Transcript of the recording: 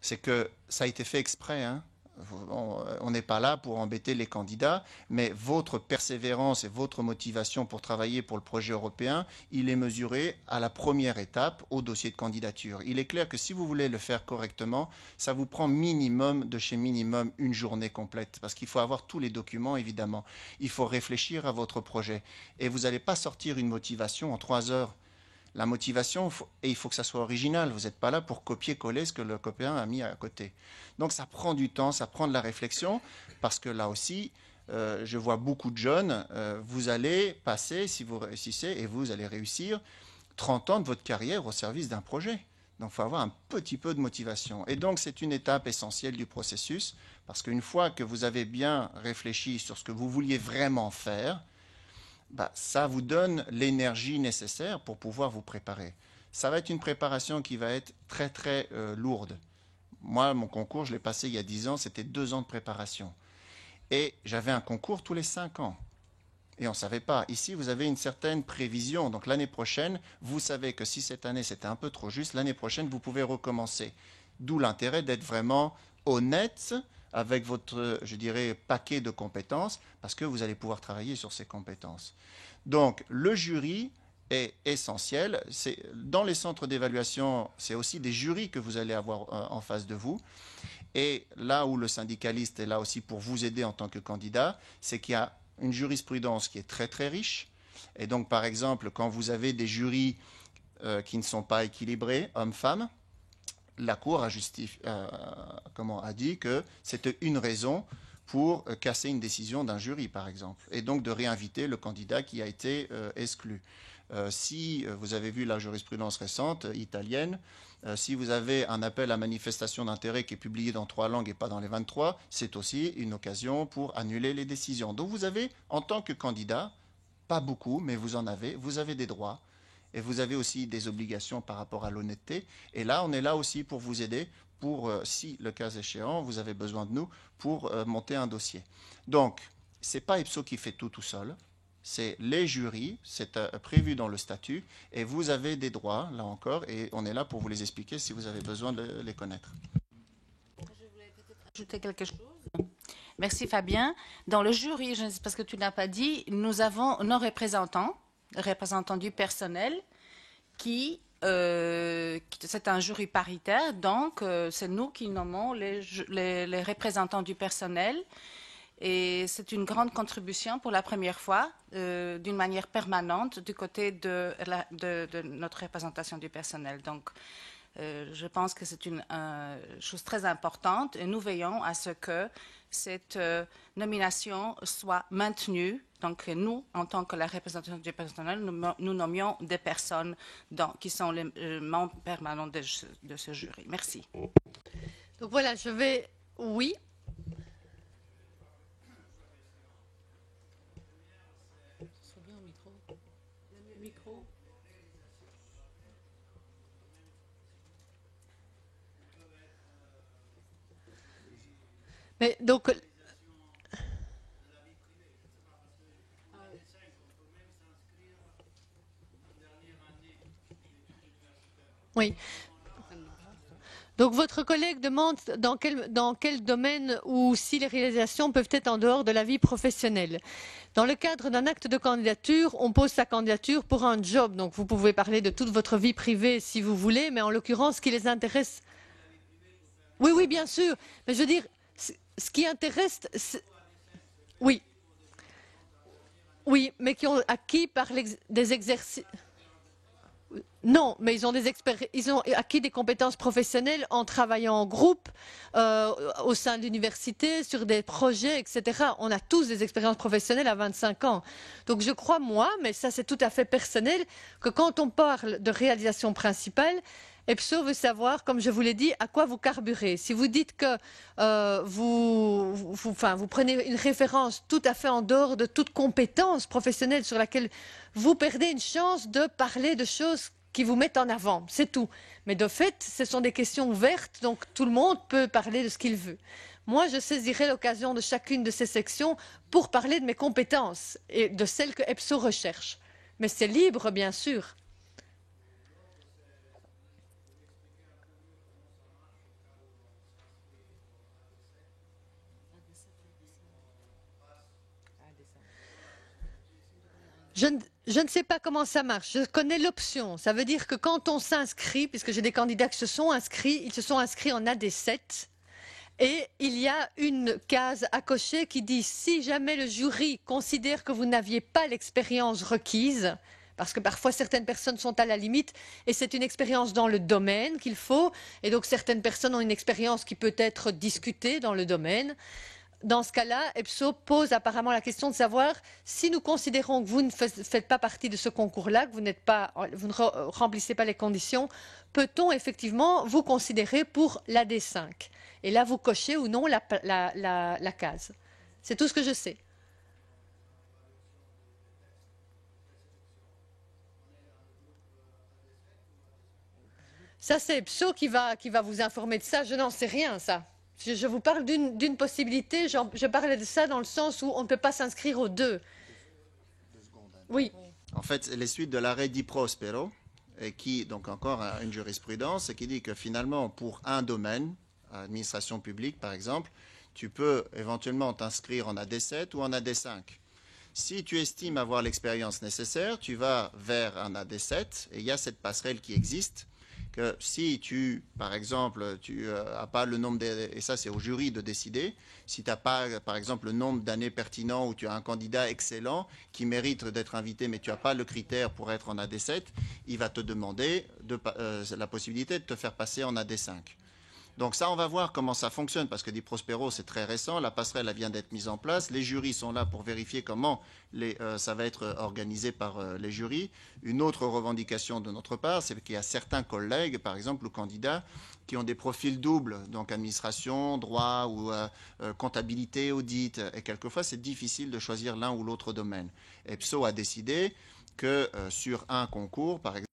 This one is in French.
c'est que ça a été fait exprès, hein. On n'est pas là pour embêter les candidats, mais votre persévérance et votre motivation pour travailler pour le projet européen, il est mesuré à la première étape au dossier de candidature. Il est clair que si vous voulez le faire correctement, ça vous prend minimum de chez minimum une journée complète, parce qu'il faut avoir tous les documents, évidemment. Il faut réfléchir à votre projet. Et vous n'allez pas sortir une motivation en 3 heures. La motivation, et il faut que ça soit original. Vous n'êtes pas là pour copier-coller ce que le copain a mis à côté. Donc ça prend du temps, ça prend de la réflexion, parce que là aussi, je vois beaucoup de jeunes, vous allez passer, si vous réussissez, et vous allez réussir, 30 ans de votre carrière au service d'un projet. Donc il faut avoir un petit peu de motivation. Et donc c'est une étape essentielle du processus, parce qu'une fois que vous avez bien réfléchi sur ce que vous vouliez vraiment faire, bah, ça vous donne l'énergie nécessaire pour pouvoir vous préparer. Ça va être une préparation qui va être très très lourde. Moi, mon concours, je l'ai passé il y a 10 ans, c'était 2 ans de préparation. Et j'avais un concours tous les 5 ans. Et on ne savait pas. Ici, vous avez une certaine prévision. Donc l'année prochaine, vous savez que si cette année c'était un peu trop juste, l'année prochaine, vous pouvez recommencer. D'où l'intérêt d'être vraiment honnête avec votre, je dirais, paquet de compétences, parce que vous allez pouvoir travailler sur ces compétences. Donc le jury est essentiel. Dans les centres d'évaluation, c'est aussi des jurys que vous allez avoir en face de vous. Et là où le syndicaliste est là aussi pour vous aider en tant que candidat, c'est qu'il y a une jurisprudence qui est très très riche. Et donc par exemple, quand vous avez des jurys qui ne sont pas équilibrés, hommes-femmes, la Cour a dit que c'était une raison pour casser une décision d'un jury, par exemple, et donc de réinviter le candidat qui a été exclu. Si vous avez vu la jurisprudence récente italienne, si vous avez un appel à manifestation d'intérêt qui est publié dans 3 langues et pas dans les 23, c'est aussi une occasion pour annuler les décisions. Donc vous avez, en tant que candidat, pas beaucoup, mais vous avez des droits. Et vous avez aussi des obligations par rapport à l'honnêteté. Et là, on est là aussi pour vous aider, pour, si le cas échéant, vous avez besoin de nous, pour monter un dossier. Donc, ce n'est pas EPSO qui fait tout seul. C'est les jurys, c'est prévu dans le statut, et vous avez des droits, là encore, et on est là pour vous les expliquer si vous avez besoin de les connaître. Je voulais peut-être ajouter quelque chose. Merci Fabien. Dans le jury, parce que tu n'as pas dit, nous avons nos représentants du personnel c'est un jury paritaire, donc c'est nous qui nommons les représentants du personnel. Et c'est une grande contribution pour la première fois, d'une manière permanente, du côté de notre représentation du personnel. Donc, je pense que c'est une chose très importante et nous veillons à ce que cette nomination soit maintenue. Donc, nous, en tant que la représentation du personnel, nous nommions des personnes qui sont les membres permanents de ce jury. Merci. Donc voilà, oui. Mais donc, oui. Donc votre collègue demande dans quel domaine ou si les réalisations peuvent être en dehors de la vie professionnelle. Dans le cadre d'un acte de candidature, on pose sa candidature pour un job. Donc vous pouvez parler de toute votre vie privée si vous voulez, mais en l'occurrence, ce qui les intéresse... Oui, oui, bien sûr. Mais je veux dire, ce qui intéresse... Oui. Oui, mais qui ont acquis par des exercices... Non, mais ils ont acquis des compétences professionnelles en travaillant en groupe, au sein de l'université, sur des projets, etc. On a tous des expériences professionnelles à 25 ans. Donc je crois, moi, mais ça c'est tout à fait personnel, que quand on parle de réalisation principale, EPSO veut savoir, comme je vous l'ai dit, à quoi vous carburez. Si vous dites que vous prenez une référence tout à fait en dehors de toute compétence professionnelle sur laquelle vous perdez une chance de parler de choses qui vous mettent en avant, c'est tout. Mais de fait, ce sont des questions ouvertes, donc tout le monde peut parler de ce qu'il veut. Moi, je saisirai l'occasion de chacune de ces sections pour parler de mes compétences et de celles que EPSO recherche. Mais c'est libre, bien sûr. Je ne sais pas comment ça marche. Je connais l'option. Ça veut dire que quand on s'inscrit, puisque j'ai des candidats qui se sont inscrits, ils se sont inscrits en AD7. Et il y a une case à cocher qui dit si jamais le jury considère que vous n'aviez pas l'expérience requise, parce que parfois certaines personnes sont à la limite et c'est une expérience dans le domaine qu'il faut, et donc certaines personnes ont une expérience qui peut être discutée dans le domaine. Dans ce cas-là, EPSO pose apparemment la question de savoir si nous considérons que vous ne faites pas partie de ce concours-là, que vous ne remplissez pas les conditions, peut-on effectivement vous considérer pour l'AD5? Et là, vous cochez ou non la case. C'est tout ce que je sais. Ça, c'est EPSO qui va vous informer de ça. Je n'en sais rien, ça. Je vous parle d'une possibilité. Je parlais de ça dans le sens où on ne peut pas s'inscrire aux deux. Oui. En fait, les suites de l'arrêt Di Prospero, et qui, donc encore une jurisprudence, qui dit que finalement, pour un domaine, administration publique par exemple, tu peux éventuellement t'inscrire en AD7 ou en AD5. Si tu estimes avoir l'expérience nécessaire, tu vas vers un AD7 et il y a cette passerelle qui existe. Que si tu, par exemple, tu n'as pas le nombre, et ça c'est au jury de décider, si tu n'as pas, par exemple, le nombre d'années pertinent ou tu as un candidat excellent qui mérite d'être invité, mais tu n'as pas le critère pour être en AD7, il va te demander la possibilité de te faire passer en AD5. Donc ça, on va voir comment ça fonctionne, parce que Di Prospero, c'est très récent, la passerelle elle vient d'être mise en place, les jurys sont là pour vérifier comment ça va être organisé par les jurys. Une autre revendication de notre part, c'est qu'il y a certains collègues, par exemple, ou candidats, qui ont des profils doubles, donc administration, droit ou comptabilité, audit, et quelquefois c'est difficile de choisir l'un ou l'autre domaine. EPSO a décidé que sur un concours, par exemple,